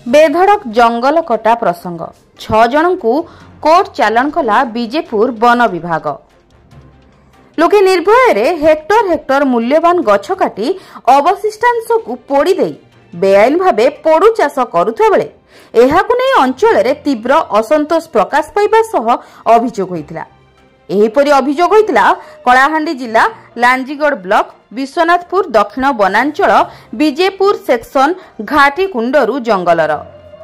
बेधड़क जंगल कटा प्रसंग 6 जन को कोर्ट चालाण कला बीजेपुर वन विभाग। लोके निर्भय हेक्टर हेक्टर मूल्यवान गछ काटी अवशिष्टांश को पोड़ी दे बेआईन भावे पोड़ू चाष करुवा बेले एहाकु नै अंचल में तीव्र असंतोष प्रकाश पाइबा सह अभियोग होइतिला। एहीपरि अभियोग होइतिला कलाहांडी जिला लांजीगढ़ ब्लॉक विश्वनाथपुर दक्षिण वनांचल बीजेपुर सेक्शन घाटी कुंडरू जंगलर।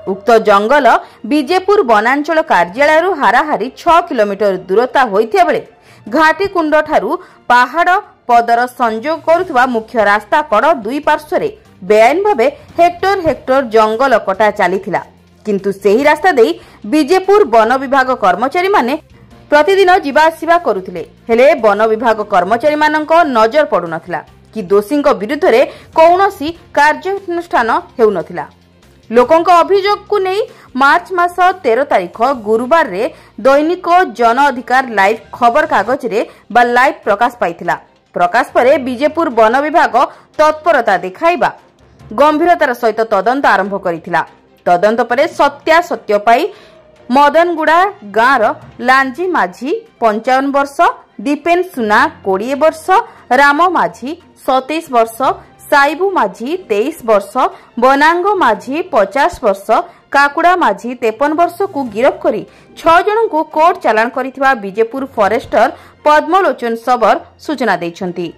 उक्त जंगल बीजेपुर वनांचल कार्यालय हाराहारी 6 किलोमीटर दूरता होइथिया बेले घाटी कुंड ठारू पहाड़ पदर संयोग करुवा मुख्य रास्ता कड़ दुई पार्श्व बेआईन भावे हेक्टर हेक्टर जंगल कटा चलीथिला। किंतु सेही रास्ता देई बीजेपुर वन विभाग कर्मचारी माने प्रतिदिन जीवा आसिबा करुथिले हेले वन विभाग कर्मचारी मानक नजर पड़ु नथिला कि दोषी विरुद्ध रे कौनसी कार्यानुष्ठान हेउ नथिला। लोकंक अभियोग को नहीं मार्च मास 13 तारिख गुरुवार रे दैनिक जन अधिकार लाइव खबर कागज रे बा लाइव प्रकाश पाइथिला। प्रकाश परे बीजेपुर वन विभाग तत्परता देखाइबा गंभीरतार सहित तदंत आरंभ करिथिला। तदंत परे सत्यासत्य पाई मदनगुड़ा गाँव लांजी माझी 55 वर्ष, दीपेन सुना 20 वर्ष, राम माझी 27 वर्ष, साइबू माझी 23 वर्ष, बनांग माझी 50 वर्ष, काकुड़ा माझी 53 वर्ष को गिरफ्त करी 6 जन को कोर्ट चालाण करिथिबा बीजेपुर फॉरेस्टर पद्मलोचन सबर सूचना दैछंती।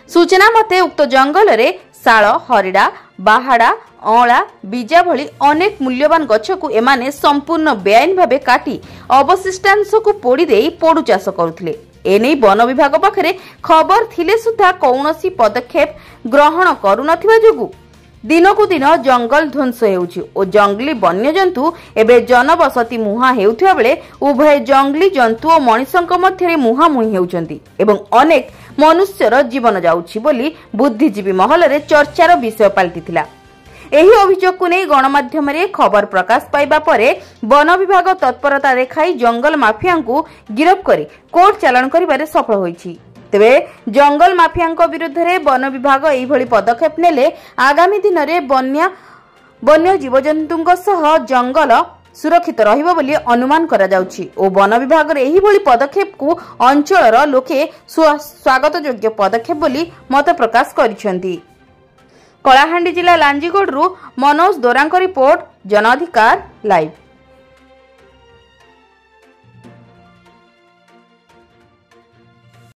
सूचना मते उक्त जंगल रे शाल, हरिड़ा, बाहाड़ा, अँला, बीजा भली अनेक मूल्यवान गछ को एमाने संपूर्ण बेआईन भावे काटी अवशिष्टांश को पोड़ी देई पोड़ू चाष करुथिले। एने वन विभाग पाखरे खबर थिले सुद्धा कौनसी पदक्षेप ग्रहण करू नथिबा जोगु दिनकु दिन जंगल ध्वंस हेउछि ओ जंगली वन्यजंतु एबे जनबसती मुहा हेउथिबा बेले उभय जंगली जंतु और मनिषंक मध्यरे मुहामुही हेउचंती एवं अनेक मनुष्यर जीवन जाउछि बोली बुद्धिजीवी महल रे चर्चार विषय पाल्टिथिला। एही अभियोग को नहीं गणमाध्यम रे खबर प्रकाश पाइबा परे वन विभाग तत्परता देखाई जंगल माफिया को गिरफ्त करी कोर्ट चालाण करिबारे सफल होइछि। तेबे जंगल माफिया विरुद्ध रे वन विभाग एही भली पदक्षेप नेले आगामी दिन रे वन्य जीवजंतुंक सह जंगल सुरक्षित रहिबो बोली अनुमान करा जाउछि ओ वन विभाग रे एही भली पदक्षेप को अंचलर लोके स्वागत योग्य पदक्षेप बोली मत प्रकाश करिसेंती। कलाहांडी जिला लांजीगढ़ मनोज दोरांक रिपोर्ट, जन अधिकार लाइव।